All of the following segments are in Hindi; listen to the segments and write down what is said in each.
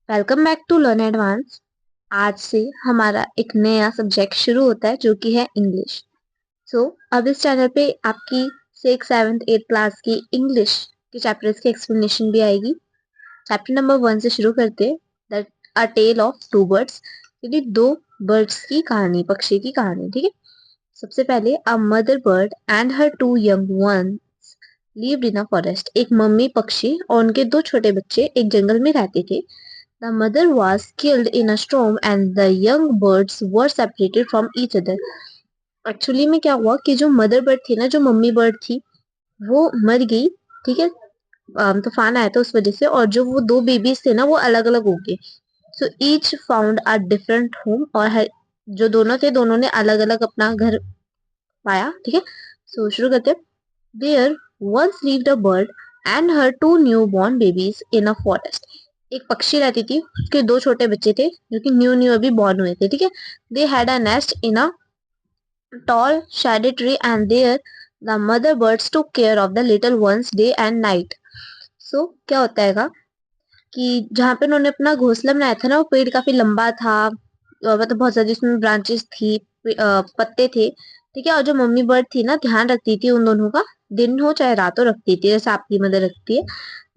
Welcome back to learn advance. आज से हमारा एक नया सब्जेक्ट शुरू होता है जो कि है इंग्लिश। अब इस चैनल पे आपकी 6th 7th 8th क्लास की इंग्लिश के चैप्टर्स की एक्सप्लेनेशन भी आएगी। चैप्टर नंबर 1 से शुरू करते हैं, that a tale of two birds, यानी दो बर्ड्स की कहानी, पक्षी की कहानी। ठीक है, सबसे पहले a mother bird and her two young ones lived in a forest. एक मम्मी पक्षी और उनके दो छोटे बच्चे एक जंगल में रहते थे। The mother was killed in a storm and the young birds were separated from each other. Actually में क्या हुआ कि जो मदर बर्ड थी ना, जो मम्मी बर्ड थी, वो मर गई। ठीक है, तूफान आया था उस वजह से, और जो वो दो बेबीज थे ना वो अलग अलग हो गए। So each found a different home, और जो दोनों थे दोनों ने अलग अलग अपना घर पाया। ठीक है, सो शुरू करते हैं। There once lived a bird and her two newborn babies in a forest. एक पक्षी रहती थी, उसके दो छोटे बच्चे थे जो कि न्यू न्यू अभी बॉर्न हुए थे। ठीक है, they had a nest in a tall shady tree and there the mother birds took care of the little ones day and night. क्या होता है कि जहाँ पे उन्होंने अपना घोंसला बनाया था ना, वो पेड़ काफी लंबा था, मतलब बहुत सारी उसमें ब्रांचेस थी, पत्ते थे। ठीक है, और जो मम्मी बर्ड थी ना, ध्यान रखती थी उन दोनों का, दिन हो चाहे रात हो रखती थी, जैसे आपकी मदर रखती है।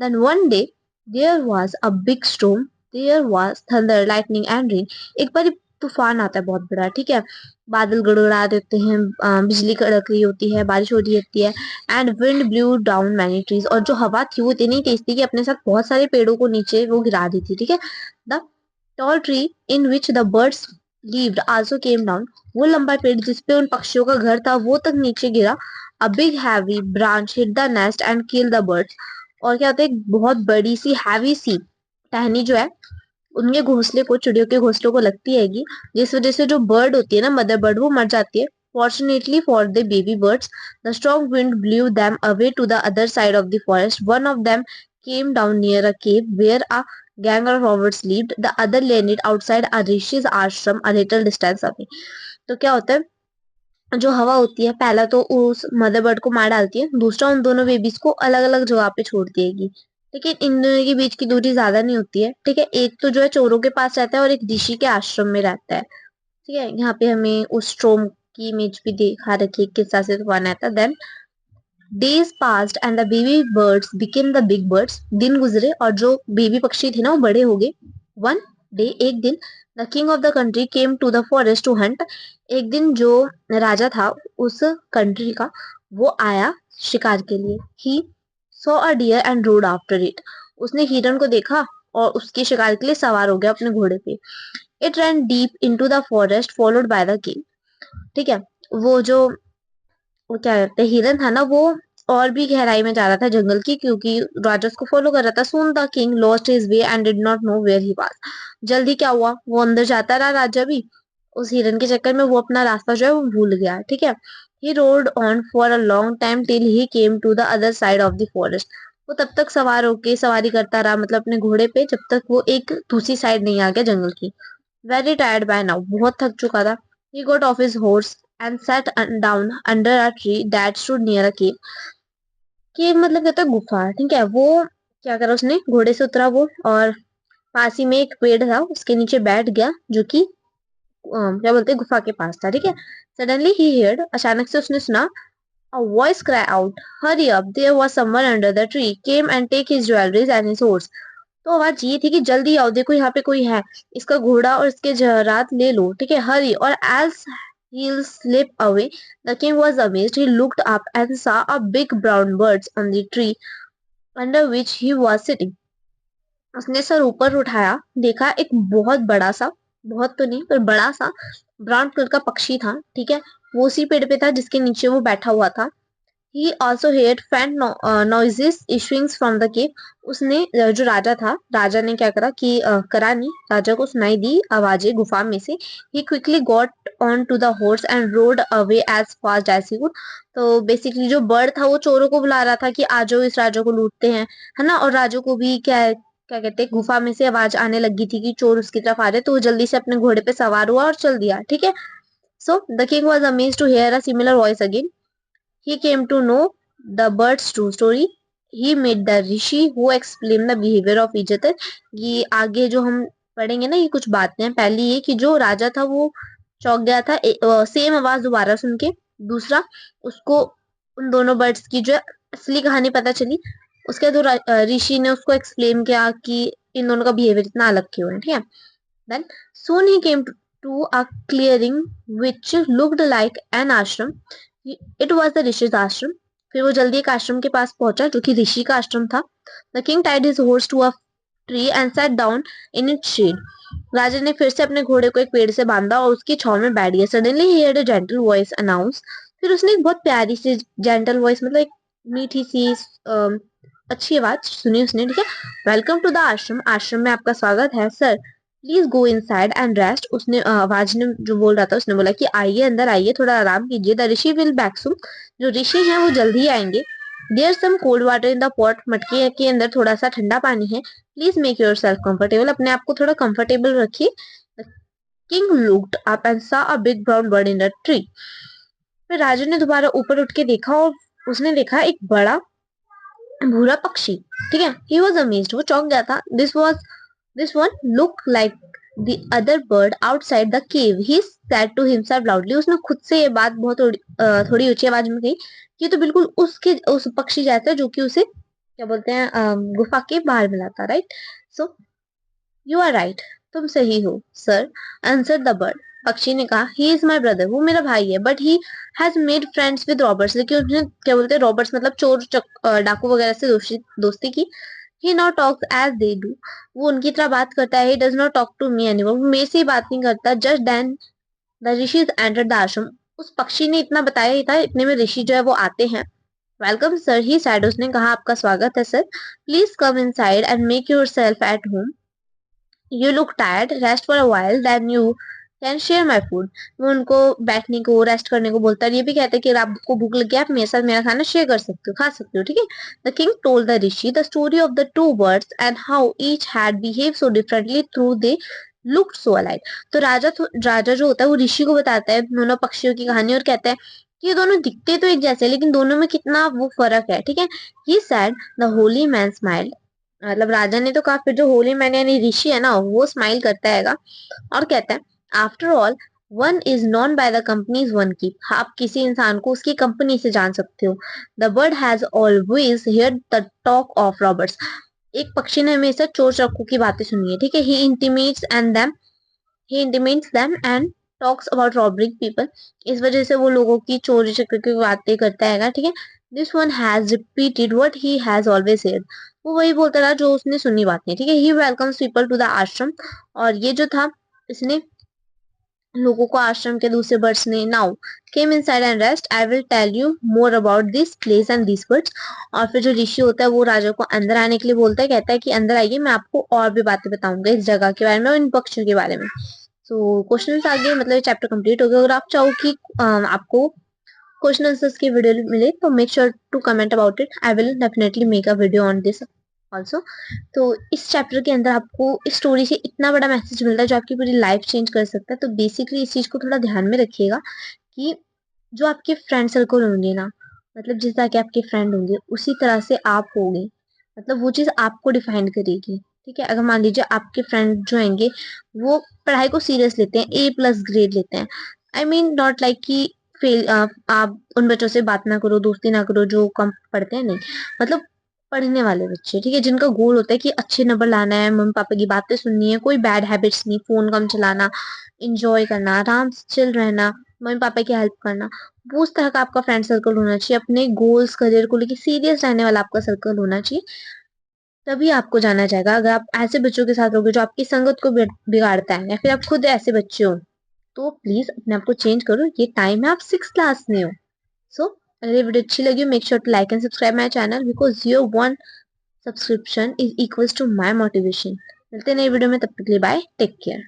Then one day there was a big storm, there was thunder lightning and rain. एक बार तूफान आता है बहुत बड़ा। ठीक है, बादल गड़गड़ा देते हैं, बिजली कड़क रही होती है, बारिश हो रही होती है, and wind blue down many trees. और जो हवा थी वो इतनी तेज थी कि अपने साथ बहुत सारे पेड़ों को नीचे वो गिरा दी थी। ठीक है, the tall tree in which the birds lived also came down। वो लंबा पेड़ जिसपे उन पक्षियों का घर था वो तक नीचे गिरा। A big heavy branch hit the nest and kill the birds. और क्या होता है, एक बहुत बड़ी सी हैवी सी टहनी जो है उनके घोंसले को, चिड़ियों के घोंसलों को लगती हैगी, जिस वजह से जो बर्ड होती है ना, मदर बर्ड, वो मर जाती है। Fortunately for the baby birds, the strong wind blew them away to the other side of the forest. One of them came down near a cave where a gang of robbers lived. The other landed outside a rishis ashram a little distance away. तो क्या होता है, जो हवा होती है पहला तो उस मदर बर्ड को मार डालती है, दूसरा उन दोनों बेबीज को अलग अलग जगह पे छोड़ देगी। ठीक है, इन दोनों के बीच की दूरी ज्यादा नहीं होती है। ठीक है, एक तो जो है चोरों के पास रहता है और एक ऋषि के आश्रम में रहता है। ठीक है, यहाँ पे हमें उस स्ट्रोम की इमेज भी दिखा रखी है, किस तरह से तूफान आया था। Then days passed and the baby birds became the big birds. दिन गुजरे और जो बेबी पक्षी थे ना वो बड़े हो गए। वन डे, एक दिन, the king of the country came to the forest to hunt. एक दिन जो राजा था उस कंट्री का, वो आया शिकार के लिए। He saw a deer and rode after it. उसने हिरन को देखा और उसके शिकार के लिए सवार हो गया अपने घोड़े पे। It ran deep into the forest followed by the king. ठीक है, वो जो वो क्या कहते हैं, हिरन था ना, वो और भी गहराई में जा रहा था जंगल की, क्योंकि राजा उसको फॉलो कर रहा था। Soon the king lost his way and did not know where he was. जल्दी क्या हुआ, वो अंदर जाता रहा राजा भी, उस हिरन के चक्कर में वो अपना रास्ता जो है वो भूल गया। ठीक है, he rode on for a long time till he came to the other side of the forest. वो तब तक सवार होके सवारी करता रहा, मतलब अपने घोड़े पे, जब तक वो एक दूसरी साइड नहीं आ गया जंगल की। वेरी टायर्ड बाय नाउ, बहुत थक चुका था। He got off his horse and sat down under a tree that stood near a cave। केव मतलब कहता है गुफा। ठीक है, वो क्या करा, उसने घोड़े से उतरा वो, और पास ही में एक पेड़ था उसके नीचे बैठ गया, जो कि क्या बोलते हैं, गुफा के पास था। ठीक है, सडनली ही हियर्ड, अचानक से उसने सुना, a voice cry out, hurry up, there was someone under the tree, came and take his jewelries and his horse। तो आवाज ये थी कि जल्दी आओ, देखो यहाँ पे कोई है, इसका घोड़ा और इसके जवाहरात ले लो। ठीक है, हरी। और as he slipped away, the king was amazed, he looked up and saw a big brown bird on the tree under which he was sitting। उसने सर ऊपर उठाया, देखा एक बहुत बड़ा सा, बहुत तो नहीं पर बड़ा सा ब्राउन कलर का पक्षी था। ठीक है, वो उसी पेड़ पे था जिसके नीचे वो बैठा हुआ था। He also heard faint noises issuing from the cave। उसने जो राजा था, राजा ने क्या करा कि करा नहीं, राजा को सुनाई दी आवाजें गुफा में से। He quickly got on to the horse and rode away as fast as he could। तो बेसिकली जो बर्ड था वो चोरों को बुला रहा था कि आ जाओ, इस राजा को लूटते हैं, है ना। और राजा को भी क्या कहते हैं, गुफा में से आवाज आने लगी थी कि चोर उसकी तरफ आ रहे, तो वो जल्दी से अपने घोड़े पे सवार हुआ और चल दिया। ठीक है, so the king was amazed to hear a similar voice again. He came to know the bird's true story। He made the rishi who explain the behaviour of each other. ये आगे जो हम पढ़ेंगे ना, ये कुछ बातें हैं। पहली ये कि जो राजा था वो चौंक गया था सेम आवाज दोबारा सुन के। दूसरा, उसको उन दोनों बर्ड्स की जो है असली कहानी पता चली। उसके बाद ऋषि ने उसको एक्सप्लेन किया कि इन दोनों का बिहेवियर इतना अलग क्यों है, ठीक है। Then soon he came to a clearing which looked like an ashram. It was the ऋषि's आश्रम। फिर वो जल्दी एक आश्रम के पास पहुंचा जो कि ऋषि का आश्रम था। The king tied his horse to a tree and sat down in its shade. राजा ने फिर से अपने घोड़े को एक पेड़ से बांधा और उसकी छाव में बैठ गया। Suddenly he heard a gentle voice announce. फिर उसने एक बहुत प्यारी सी जेंटल वॉइस, मतलब एक मीठी सी अच्छी आवाज सुनी उसने, ठीक है। वेलकम टू द आश्रम, आश्रम में आपका स्वागत है sir. Please go inside and rest. उसने आवाज ने जो बोल रहा था उसने बोला कि आइए अंदर आइए, थोड़ा आराम कीजिए। The rishi will back soon, जो ऋषि हैं वो जल्द ही आएंगे। There some cold water in the pot, मटके के अंदर थोड़ा सा ठंडा पानी है। Please make yourself comfortable, अपने आप को थोड़ा कंफर्टेबल रखिए। King looked up and saw a big brown bird in the tree. फिर राजा ने दोबारा ऊपर उठ के देखा और उसने देखा एक बड़ा भूरा पक्षी, ठीक है। ही वॉज अमेज्ड, वो चौंक गया था। This one look like the other bird outside the cave. He said to himself loudly, उसने खुद से ये बात बहुत थोड़ी ऊंची आवाज में कही कि ये तो बिल्कुल उस पक्षी जैसा है जो कि उसे क्या बोलते हैं गुफा के बाहर मिला था, right. So you are right, तुम सही हो सर, आंसर द बर्ड। पक्षी ने कहा ही इज माई ब्रदर, वो मेरा भाई है, but he has made friends with Roberts, लेकिन उसने क्या बोलते हैं रॉबर्ट्स मतलब डाकू वगैरह से दोस्ती की। He now talks as they do, वो उनकी तरह बात करता है। He does not talk to me anymore, वो मेरे से ही बात नहीं करता। Just then the rishi entered the ashram, उस पक्षी ने इतना बताया ही था, इतने में ऋषि जो है वो आते हैं। वेलकम सर, ही सैड, उसने कहा आपका स्वागत है sir. Please come inside and make yourself at home. You look tired, rest for a while, then you can share my food. वो उनको बैठने को, रेस्ट करने को बोलता है। ये भी कहते हैं कि आपको भूख लगी, आप मेरे साथ मेरा खाना शेयर कर सकते हो, खा सकते हो, ठीक है। The king told the Rishi the story of the two birds and how each had behave so differently through they looked so alike. तो राजा जो होता है वो ऋषि को बताता है दोनों पक्षियों की कहानी और कहता है कि ये दोनों दिखते तो एक जैसे हैं, लेकिन दोनों में कितना वो फर्क है, ठीक है। He said, the holy man smiled, मतलब राजा ने तो कहा। फिर जो होली मैन यानी ऋषि है ना, वो स्माइल करता है और कहता है after all one is known by the companies one keep, आप किसी इंसान को उसकी कंपनी से जान सकते हो। The bird has always heard the talk of Roberts, एक पक्षी ने हमेशा चोर चक्कू की बातें सुनी है, ठीक है। He intimates them and talks about robbering people, इस वजह से वो लोगों की चोरी चक्कर की बातें करता है, ठीक है। This one has repeated what he has always said, वो वही बोलता रहा जो उसने सुनी बातें, ठीक है। ही वेलकम्स पीपल टू द आश्रम, और ये जो था इसने लोगों को आश्रम के दूसरे बर्ड्स ने now came inside and rest, I will tell you more about this place and this birds. और फिर जो ऋषि होता है वो राजा को अंदर आने के लिए बोलता है, कहता है कि अंदर आइए, मैं आपको और भी बातें बताऊंगा इस जगह के बारे में और इन पक्षियों के बारे में। सो क्वेश्चन आ गए, मतलब चैप्टर कंप्लीट हो गया। अगर आप चाहो कि आपको क्वेश्चन आंसर्स की वीडियो मिले तो make sure to comment about it, I will definitely make a video on this also. तो इस चैप्टर के अंदर आपको इस स्टोरी से इतना बड़ा मैसेज मिलता है जो आपकी पूरी लाइफ चेंज कर सकता है। तो बेसिकली इस चीज को थोड़ा ध्यान में रखिएगा कि जो आपके फ्रेंड सर्कल होंगे ना, मतलब जिस तरह के आपके फ्रेंड होंगे उसी तरह से आप होंगे, मतलब वो चीज आपको डिफाइन करेगी, ठीक है। अगर मान लीजिए आपके फ्रेंड जो होंगे वो पढ़ाई को सीरियस लेते हैं, A+ ग्रेड लेते हैं, आई मीन नॉट लाइक कि फेल, आप उन बच्चों से बात ना करो, दोस्ती ना करो जो कम पढ़ते हैं, नहीं, मतलब पढ़ने वाले बच्चे, ठीक है, जिनका गोल होता है कि अच्छे नंबर लाना है, मम्मी पापा की बातें सुननी है, कोई बैड हैबिट्स नहीं, फोन कम चलाना, इंजॉय करना, आराम से चिल रहना, मम्मी पापा की हेल्प करना, वो उस तरह का आपका फ्रेंड सर्कल होना चाहिए। अपने गोल्स करियर को लेकर सीरियस रहने वाला आपका सर्कल होना चाहिए, तभी आपको जाना जाएगा। अगर आप ऐसे बच्चों के साथ रहोगे जो आपकी संगत को बिगाड़ता है, या फिर आप खुद ऐसे बच्चे हो, तो प्लीज अपने आप को चेंज करो। ये टाइम है, आप 6 क्लास में हो। सो अगर ये वीडियो अच्छी लगी, make sure to like and subscribe my channel, because your one subscription is equals to my motivation. मिलते हैं नई वीडियो में, तब तक के लिए बाय, टेक केयर।